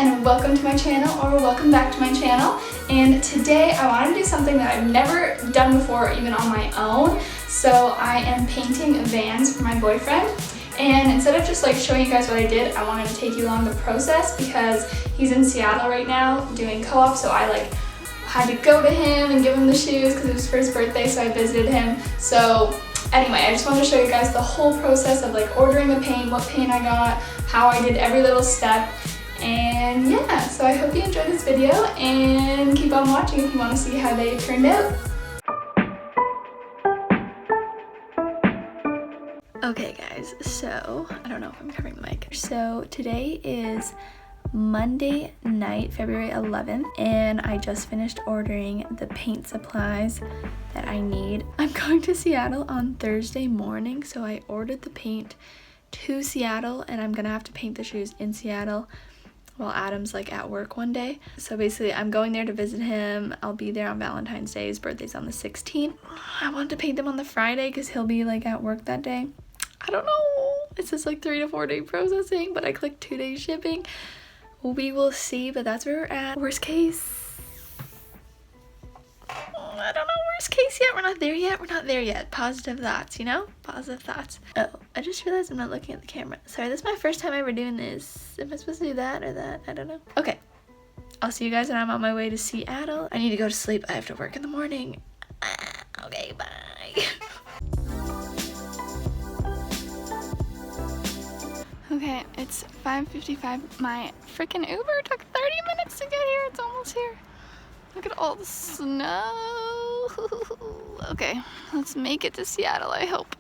and welcome to my channel, or welcome back to my channel. And today I want to do something that I've never done before, even on my own. So I am painting Vans for my boyfriend. And instead of just like showing you guys what I did, I wanted to take you along the process because he's in Seattle right now doing co-op. So I had to go to him and give him the shoes because it was for his birthday, so I visited him. So anyway, I just wanted to show you guys the whole process of like ordering the paint, what paint I got, how I did every little step. And yeah, so I hope you enjoyed this video and keep on watching if you want to see how they turned out. Okay guys, so I don't know if I'm covering the mic. So today is Monday night, February 11th, and I just finished ordering the paint supplies that I need. I'm going to Seattle on Thursday morning, so I ordered the paint to Seattle and I'm gonna have to paint the shoes in Seattle while Adam's like at work one day. So basically I'm going there to visit him. I'll be there on Valentine's Day. His birthday's on the 16th. I wanted to paint them on the Friday because he'll be like at work that day. I don't know. It's just like 3 to 4 day processing, but I clicked 2 day shipping. We will see, but that's where we're at. Worst case, I don't know, worst case yet. We're not there yet. We're not there yet. Positive thoughts, you know? Positive thoughts. Oh, I just realized I'm not looking at the camera. Sorry, this is my first time ever doing this. Am I supposed to do that or that? I don't know. Okay, I'll see you guys when I'm on my way to Seattle. I need to go to sleep. I have to work in the morning. Okay, bye. Okay, it's 5:55. My freaking Uber took 30 minutes to get here. It's almost here. Look at all the snow. Okay, let's make it to Seattle, I hope.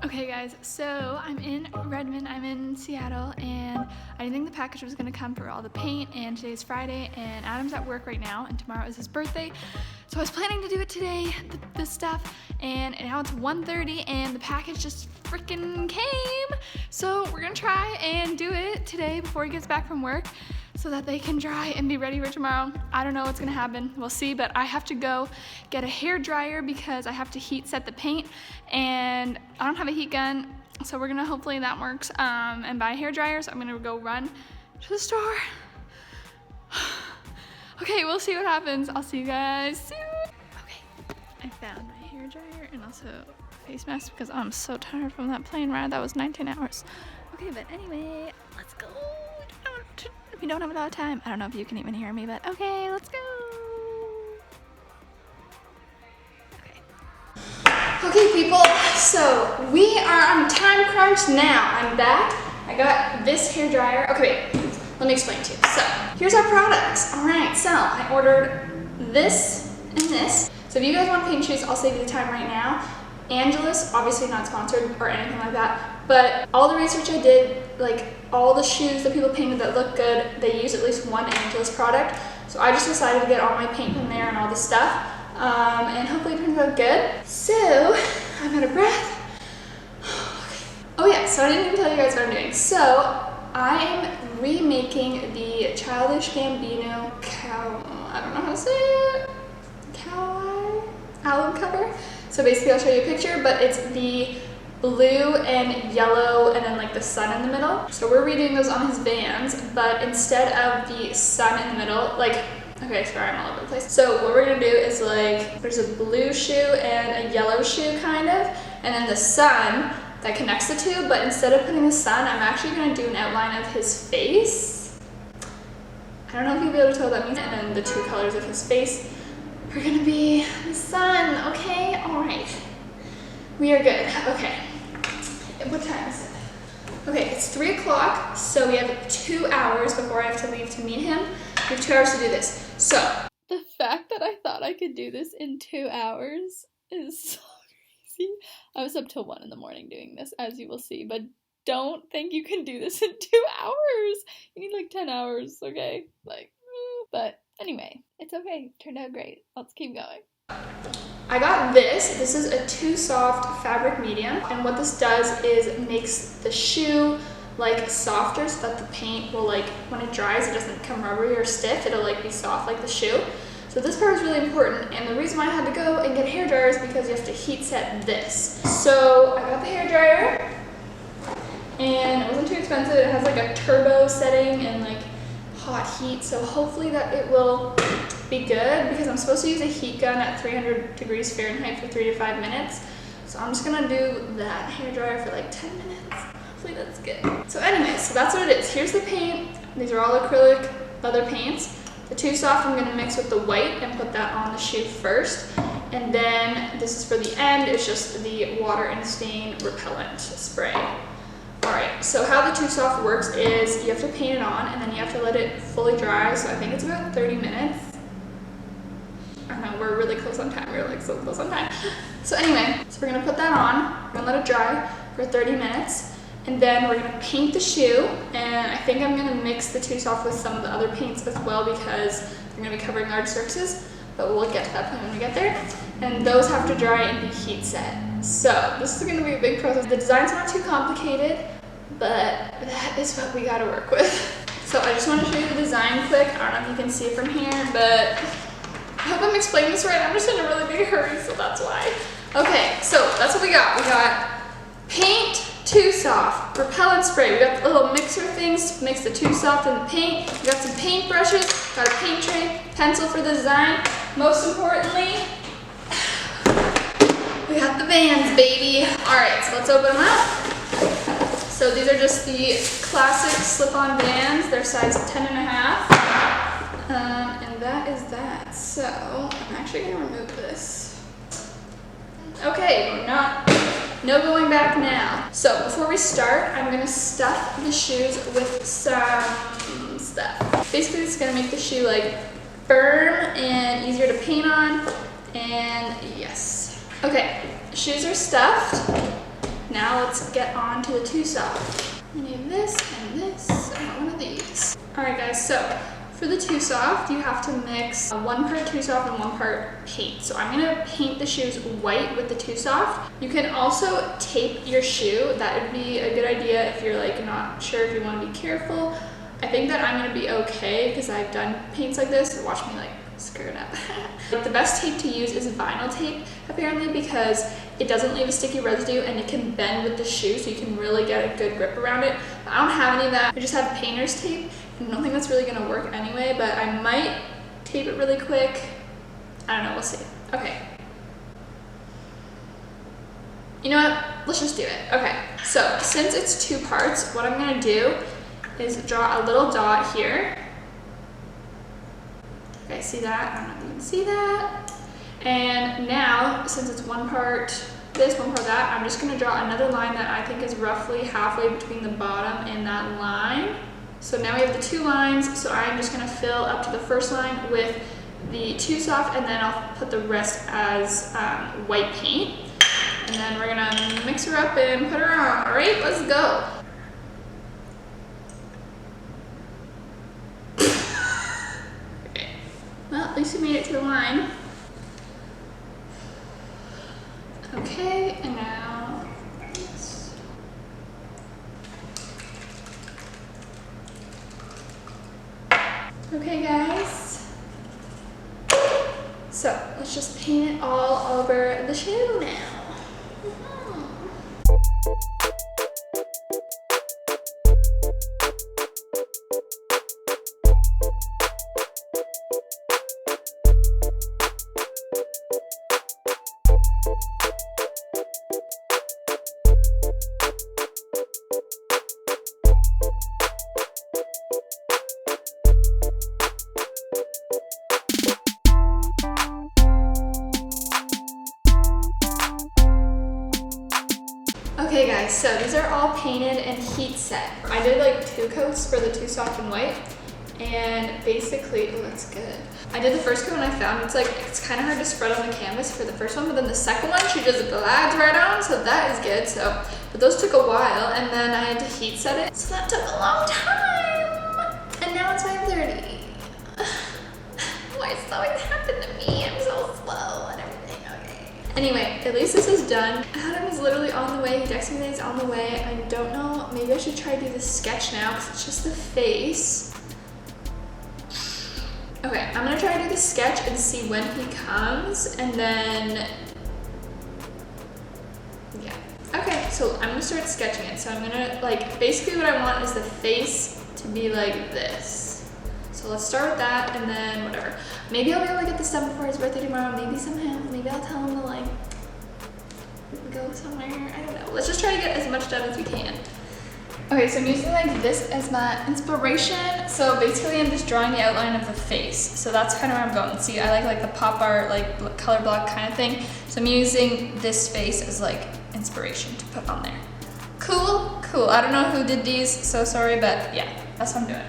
Okay guys, so I'm in Redmond, I'm in Seattle, and I didn't think the package was gonna come for all the paint, and today's Friday, and Adam's at work right now, and tomorrow is his birthday. So I was planning to do it today, the stuff, and now it's 1:30 and the package just freaking came. So we're gonna try and do it today before he gets back from work so that they can dry and be ready for tomorrow. I don't know what's gonna happen, we'll see, but I have to go get a hair dryer because I have to heat set the paint and I don't have a heat gun, so we're gonna, hopefully that works, and buy a hair dryer, so I'm gonna go run to the store. Okay, we'll see what happens. I'll see you guys soon. Okay, I found my hair dryer and also a face mask because I'm so tired from that plane ride. That was 19 hours. Okay, but anyway, let's go. We don't have a lot of time. I don't know if you can even hear me, but okay, let's go. Okay people, so we are on time crunch now. I'm back. I got this hair dryer. Okay, wait, let me explain to you. So here's our products. All right, so I ordered this and this. So if you guys want to paint shoes, I'll save you the time right now. Angelus, obviously not sponsored or anything like that, but all the research I did, like all the shoes that people painted that look good, they use at least one Angelus product. So I just decided to get all my paint from there and all this stuff. And hopefully it turns out good. So, I'm out of breath. Oh yeah, so I didn't even tell you guys what I'm doing. So, I'm remaking the Childish Gambino I don't know how to say it, Kauai album cover. So basically I'll show you a picture, but it's the blue and yellow and then like the sun in the middle. So we're redoing those on his Vans, but instead of the sun in the middle, like, okay, sorry, I'm all over the place. So what we're gonna do is like, there's a blue shoe and a yellow shoe kind of, and then the sun that connects the two, but instead of putting the sun, I'm actually gonna do an outline of his face. I don't know if you'll be able to tell what that means. And then the two colors of his face are gonna be the sun, okay? All right, we are good, okay. What time is it? Okay, it's 3 o'clock, so we have 2 hours before I have to leave to meet him. We have 2 hours to do this. So, the fact that I thought I could do this in 2 hours is so crazy. I was up till 1 in the morning doing this, as you will see, but don't think you can do this in 2 hours. You need like 10 hours, okay? Like, but anyway, it's okay. It turned out great. Let's keep going. I got this. This is a Too Soft fabric medium, and what this does is it makes the shoe like softer so that the paint will, like, when it dries, it doesn't become rubbery or stiff. It'll like be soft like the shoe. So this part is really important, and the reason why I had to go and get a hairdryer is because you have to heat set this. So I got the hairdryer, and it wasn't too expensive. It has like a turbo setting and like hot heat, so hopefully that it will be good, because I'm supposed to use a heat gun at 300 degrees Fahrenheit for 3 to 5 minutes. So I'm just gonna do that hairdryer for like 10 minutes. Hopefully that's good. So anyway, so that's what it is. Here's the paint. These are all acrylic leather paints. The Too Soft I'm gonna mix with the white and put that on the shoe first. And then this is for the end. It's just the water and stain repellent spray. Alright, so how the Too Soft works is you have to paint it on and then you have to let it fully dry. So I think it's about 30 minutes. I don't know, we're really close on time. We're like so close on time. So anyway, so we're gonna put that on. We're gonna let it dry for 30 minutes. And then we're gonna paint the shoe. And I think I'm gonna mix the Too Soft with some of the other paints as well, because they're gonna be covering large surfaces. But we'll get to that point when we get there. And those have to dry and be heat set. So this is gonna be a big process. The design's not too complicated, but that is what we gotta work with. So I just wanna show you the design quick. I don't know if you can see it from here, but I hope I'm explaining this right. I'm just in a really big hurry, so that's why. Okay, so that's what we got. We got paint, Too Soft, repellent spray. We got the little mixer things to mix the Too Soft and the paint. We got some paint brushes, got a paint tray, pencil for the design. Most importantly, we got the Vans, baby. All right, so let's open them up. So these are just the classic slip-on Vans. They're size 10.5. And that is that. So I'm actually gonna remove this. Okay, no going back now. So before we start, I'm gonna stuff the shoes with some stuff. Basically, it's gonna make the shoe like firm and easier to paint on. And yes. Okay, shoes are stuffed. Now let's get on to the Too Soft. I need this and this and one of these. All right, guys. So for the Too Soft, you have to mix 1 part Too Soft and 1 part paint. So I'm gonna paint the shoes white with the Too Soft. You can also tape your shoe. That would be a good idea if you're like not sure if you wanna be careful. I think that I'm gonna be okay because I've done paints like this. Watch me like screw it up. The best tape to use is vinyl tape, apparently, because it doesn't leave a sticky residue and it can bend with the shoe, so you can really get a good grip around it. I don't have any of that. I just have painter's tape. I don't think that's really gonna work anyway, but I might tape it really quick. I don't know, we'll see. Okay. You know what? Let's just do it. Okay, so since it's 2 parts, what I'm gonna do is draw a little dot here. Okay, see that? I don't know if you can see that. And now, since it's 1 part this, 1 part that, I'm just gonna draw another line that I think is roughly halfway between the bottom and that line. So now we have the 2 lines, so I'm just gonna fill up to the first line with the Too Soft, and then I'll put the rest as white paint. And then we're gonna mix her up and put her on. All right, let's go. Okay. Well, at least we made it to the line. Okay, and now this. Okay, guys. So let's just paint it all over the shoe now. Okay guys, so these are all painted and heat set. I did like 2 coats for the Too Soft and white, and basically, oh that's good. I did the first coat and I found it's kind of hard to spread on the canvas for the first one, but then the second one she just glides right on, so that is good. So, but those took a while, and then I had to heat set it, so that took a long time. And Anyway, at least this is done. Adam is literally on the way. He texted me that he's on the way. I don't know, maybe I should try to do the sketch now because it's just the face. Okay, I'm gonna try to do the sketch and see when he comes, and then, yeah. Okay, so I'm gonna start sketching it. So I'm gonna, like, basically what I want is the face to be like this. So let's start with that, and then whatever. Maybe I'll be able to get this done before his birthday tomorrow. Maybe somehow, maybe I'll tell him to, like, go somewhere. I don't know. Let's just try to get as much done as we can. Okay, so I'm using like this as my inspiration. So basically I'm just drawing the outline of the face. So that's kind of where I'm going. See, I like the pop art, like color block kind of thing. So I'm using this face as like inspiration to put on there. Cool, cool. I don't know who did these, so sorry, but yeah, that's what I'm doing.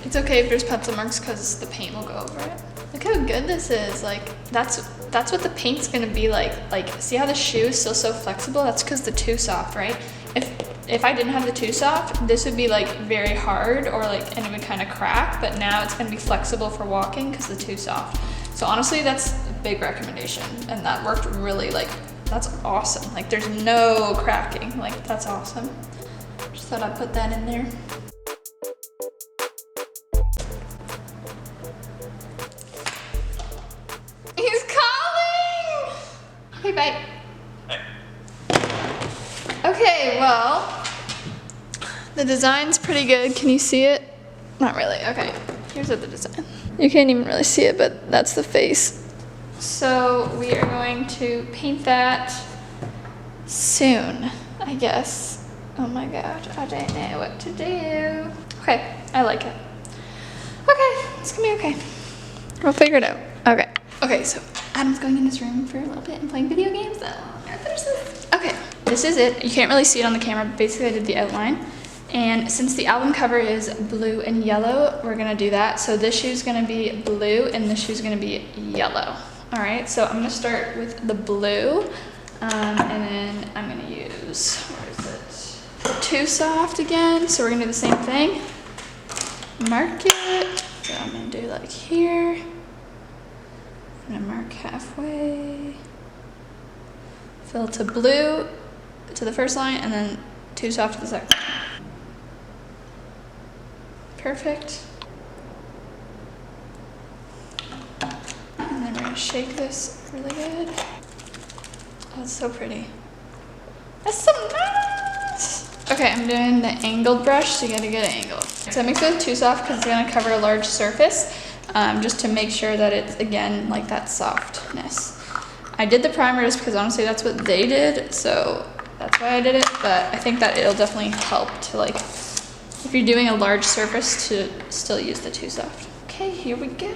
It's okay if there's pencil marks because the paint will go over it. Look how good this is. Like, that's what the paint's gonna be like. Like, see how the shoe is still so flexible? That's because the Too Soft, right? If I didn't have the Too Soft, this would be like very hard or like, and it would kind of crack, but now it's gonna be flexible for walking because the Too Soft. So honestly, that's a big recommendation. And that worked really, like, that's awesome. Like, there's no cracking. Like, that's awesome. Just thought I'd put that in there. He's calling! Okay, bye. Okay, well, the design's pretty good. Can you see it? Not really. Okay, here's the design. You can't even really see it, but that's the face. So we are going to paint that soon, I guess. Oh my gosh, I don't know what to do. Okay, I like it. Okay, it's gonna be okay. We'll figure it out. Okay. Okay, so Adam's going in his room for a little bit and playing video games. Okay, this is it. You can't really see it on the camera, but basically I did the outline. And since the album cover is blue and yellow, we're gonna do that. So this shoe's gonna be blue and this shoe's gonna be yellow. All right, so I'm gonna start with the blue, and then I'm gonna use, where is it? Too Soft again. So we're gonna do the same thing. Mark it. So I'm gonna do like here. I'm gonna mark halfway. Fill to blue to the first line, and then Too Soft to the second. Perfect. And then we're gonna shake this really good. Oh, it's so pretty. That's so nice. Okay, I'm doing the angled brush, so you get a good angle. So I mix it with Too Soft because it's gonna cover a large surface, just to make sure that it's, again, like that softness. I did the primer just because honestly that's what they did, so that's why I did it, but I think that it'll definitely help to, like, if you're doing a large surface, to still use the Too Soft. Okay, here we go.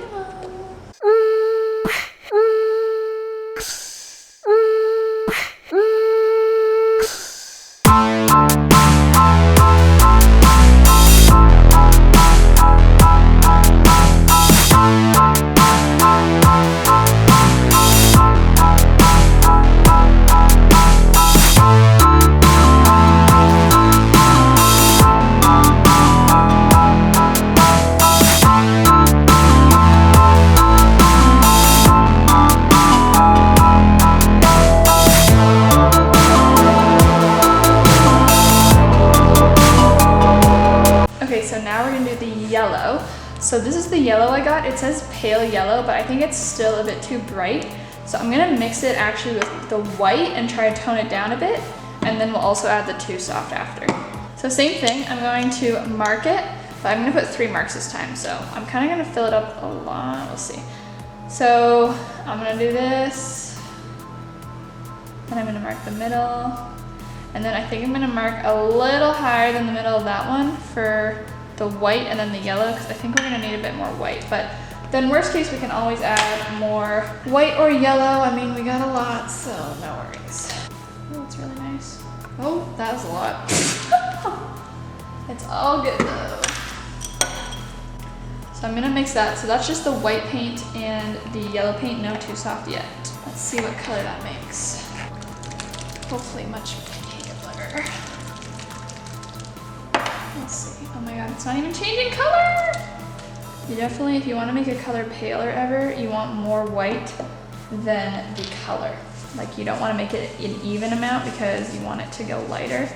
So this is the yellow I got. It says pale yellow, but I think it's still a bit too bright. So I'm gonna mix it actually with the white and try to tone it down a bit. And then we'll also add the Too Soft after. So same thing, I'm going to mark it, but I'm gonna put 3 marks this time. So I'm kind of gonna fill it up a lot, we'll see. So I'm gonna do this, and I'm gonna mark the middle. And then I think I'm gonna mark a little higher than the middle of that one for the white and then the yellow, because I think we're gonna need a bit more white. But then worst case, we can always add more white or yellow. I mean, we got a lot, so no worries. Oh, it's really nice. Oh, that was a lot. It's all good though. So I'm gonna mix that. So that's just the white paint and the yellow paint, no Too Soft yet. Let's see what color that makes. Hopefully much better. Let's see. Oh my god, it's not even changing color! You definitely, if you want to make a color paler ever, you want more white than the color. Like, you don't want to make it an even amount because you want it to go lighter.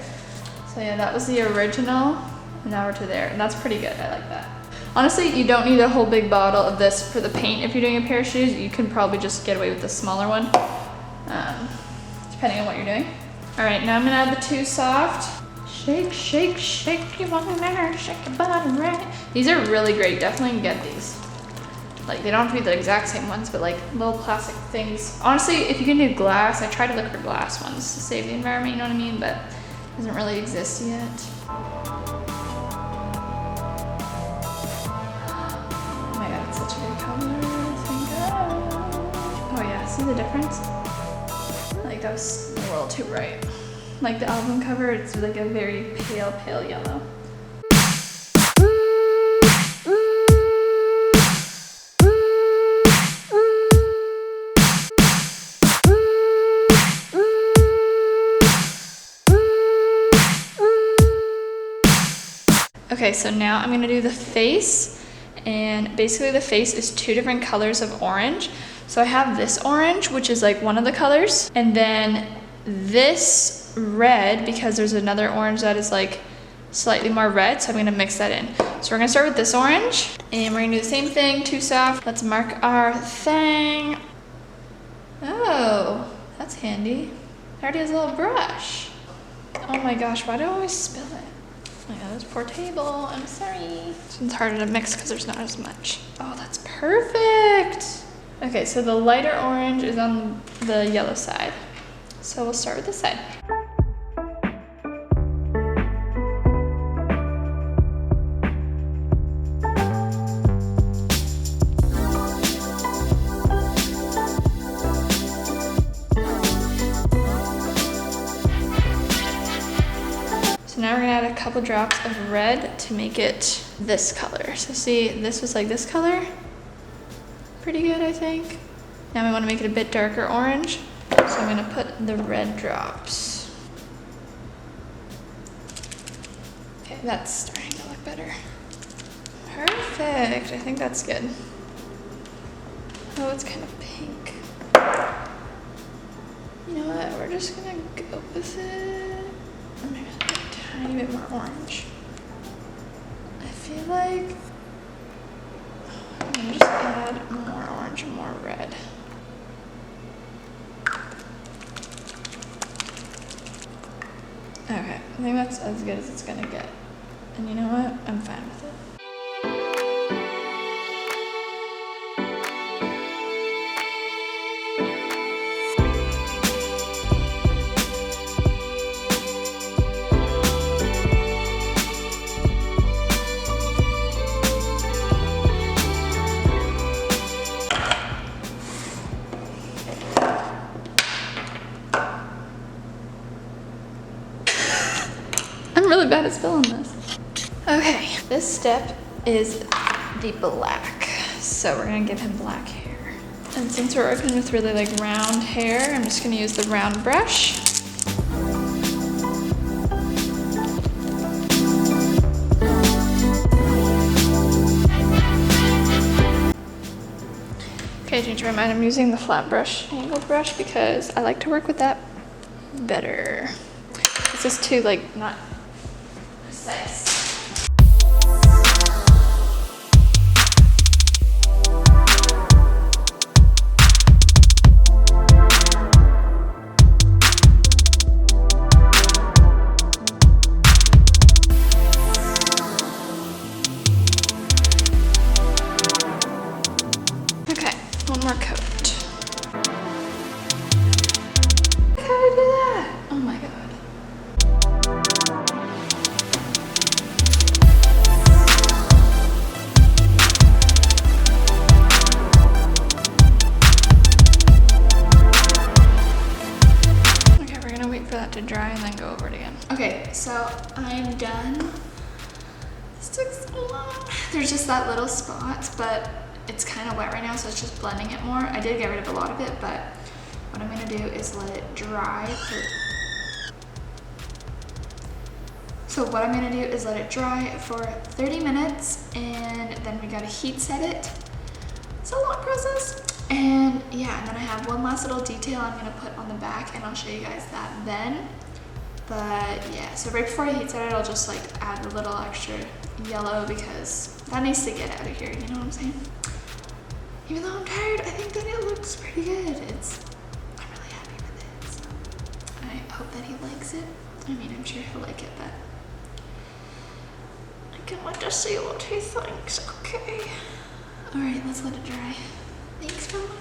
So yeah, that was the original, and now we're to there, and that's pretty good. I like that. Honestly, you don't need a whole big bottle of this for the paint. If you're doing a pair of shoes, you can probably just get away with the smaller one, depending on what you're doing. All right, now I'm gonna add the Too Soft. Shake, shake, shake, you want to shake your body right. These are really great, definitely get these. Like, they don't have to be the exact same ones, but like little plastic things. Honestly, if you can do glass, I try to look for glass ones to save the environment, you know what I mean? But it doesn't really exist yet. Oh my god, it's such a good color. Thank God. Oh yeah, see the difference? Like, that was a little too bright. Like the album cover, it's like a very pale, pale yellow. Okay, so now I'm gonna do the face, and basically the face is 2 different colors of orange. So I have this orange, which is like one of the colors, and then this red, because there's another orange that is like slightly more red, so I'm gonna mix that in. So we're gonna start with this orange, and we're gonna do the same thing, Too Soft. Let's mark our thing. Oh, that's handy. It already has a little brush. Oh my gosh, why do I always spill it? Oh my god, this poor table, I'm sorry. This one's harder to mix because there's not as much. Oh, that's perfect. Okay, so the lighter orange is on the yellow side. So we'll start with this side. So now we're gonna add a couple drops of red to make it this color. So see, this was like this color. Pretty good, I think. Now we wanna make it a bit darker orange. So I'm gonna put the red drops. Okay, that's starting to look better. Perfect, I think that's good. Oh, it's kind of pink. You know what, we're just gonna go with it. I'm gonna put a tiny bit more orange. I feel like I'm gonna just add more orange and more red. Okay, I think that's as good as it's gonna get. And you know what? I'm fine with it. I'm really bad at spelling this. Okay, this step is the black. So we're gonna give him black hair. And since we're working with really like round hair, I'm just gonna use the round brush. Okay, change my mind, I'm using the flat brush, angled brush, because I like to work with that better. It's just too like not precise. Okay, one more coat. How did I do that? Oh my god. For that to dry and then go over it again. Okay, so I'm done. This took so long. There's just that little spot, but it's kind of wet right now, so it's just blending it more. I did get rid of a lot of it, but what I'm gonna do is let it dry. So So what I'm gonna do is let it dry for 30 minutes and then we gotta heat set it. It's a long process. And yeah, and then I have one last little detail I'm gonna put on the back and I'll show you guys that then. But yeah, so right before I heat set it, I'll just like add a little extra yellow because that needs to get out of here, you know what I'm saying? Even though I'm tired, I think that it looks pretty good. I'm really happy with it. So I hope that he likes it. I mean, I'm sure he'll like it, but I can't wait to see what he thinks. Okay. All right, let's let it dry. Thanks for watching.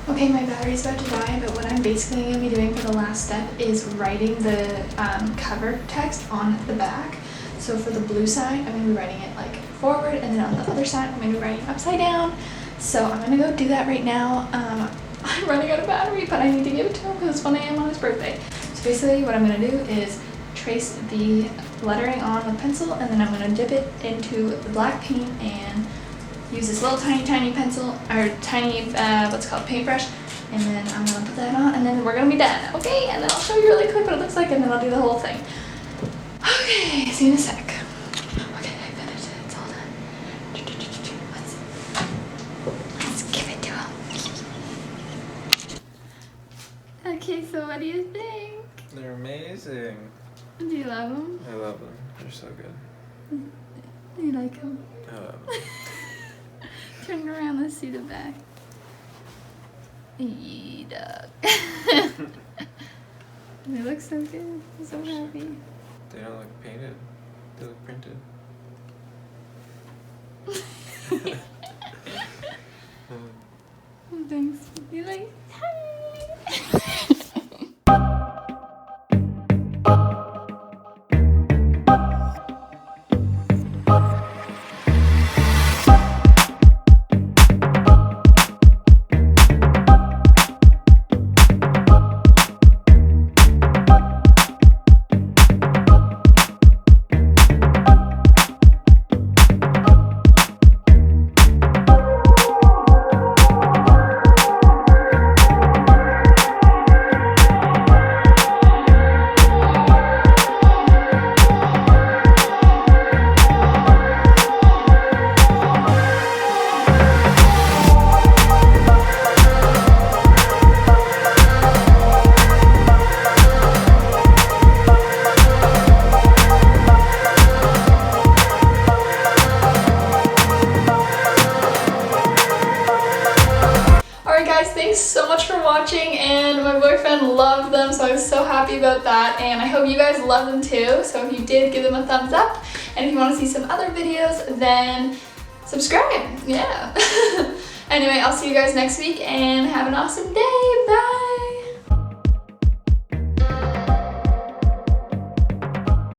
Okay, my battery's about to die, but what I'm basically going to be doing for the last step is writing the cover text on the back. So for the blue side, I'm going to be writing it like forward, and then on the other side, I'm going to be writing upside down. So I'm going to go do that right now. I'm running out of battery, but I need to give it to him because it's 1 a.m. on his birthday. So basically what I'm going to do is trace the lettering on with pencil, and then I'm going to dip it into the black paint and use this little tiny pencil, or tiny, what's it called, paintbrush, and then I'm gonna put that on, and then we're gonna be done, okay? And then I'll show you really quick what it looks like, and then I'll do the whole thing. Okay, see you in a sec. Okay, I finished it, it's all done. Let's give it to him. Okay, so what do you think? They're amazing. Do you love them? I love them. They're so good. Do you like them? I love them. Turn around, let's see the back. Yee, dog. They look so good. I'm so happy. They don't look painted. They look printed. Thanks. You like? Thanks so much for watching, and my boyfriend loved them, so I was so happy about that, and I hope you guys love them too. So if you did, give them a thumbs up, and if you want to see some other videos, then subscribe. Yeah. Anyway, I'll see you guys next week, and have an awesome day.